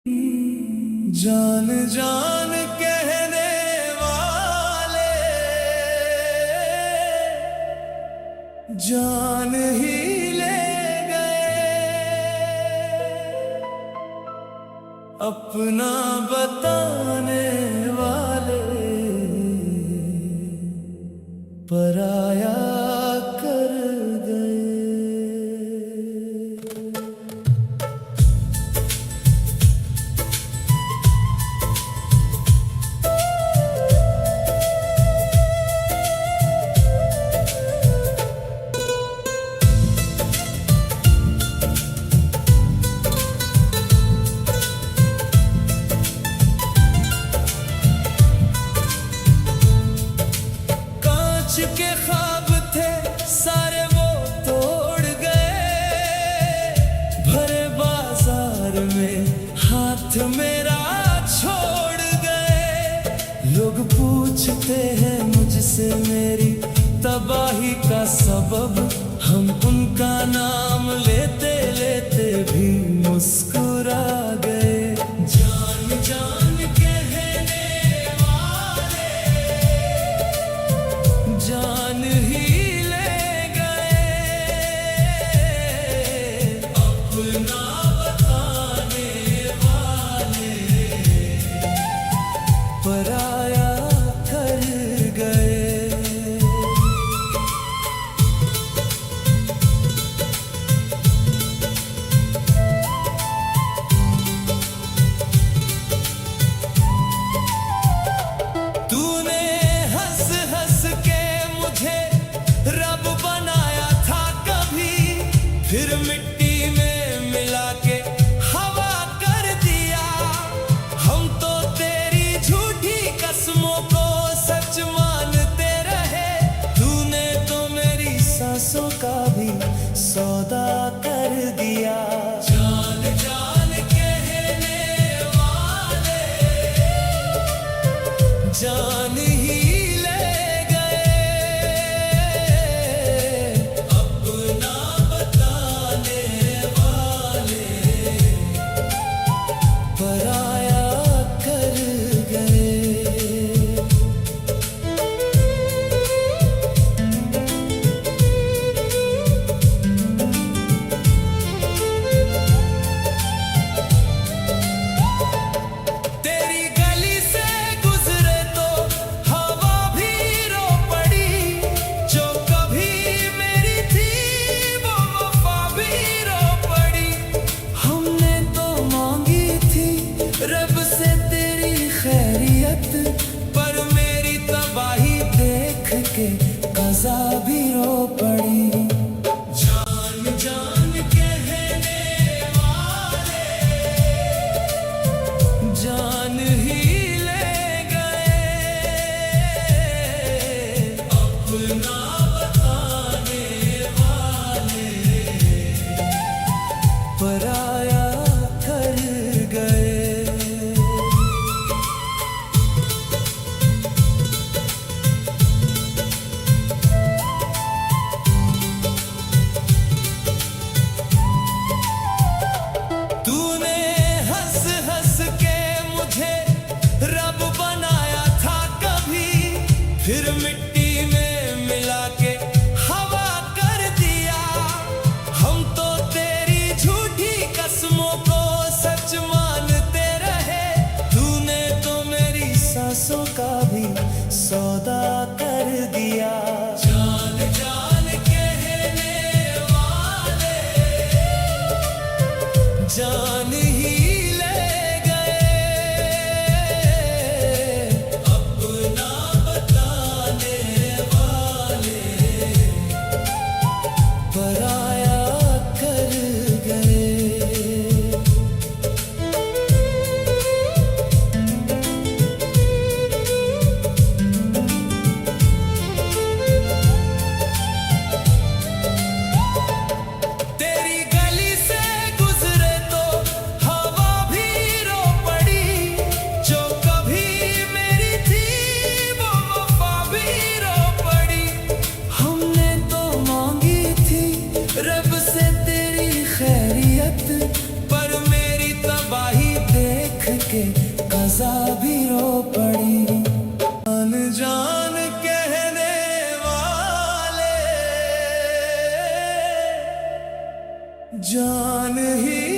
जान जान कहने वाले जान ही ले गए, अपना बताने वाले पराया कर गए। के ख्वाब थे सारे वो तोड़ गए, भरे बाजार में हाथ मेरा छोड़ गए। लोग पूछते हैं मुझसे मेरी तबाही का सबब, हम उनका नाम लेते लेते भी मुस्कुरा गए। जान जान कहने वाले जान ही ले गए, अपना बताने वाले पराया कर गए। के कज़ा भी रो पड़ी। जान जान कहने वाले जान ही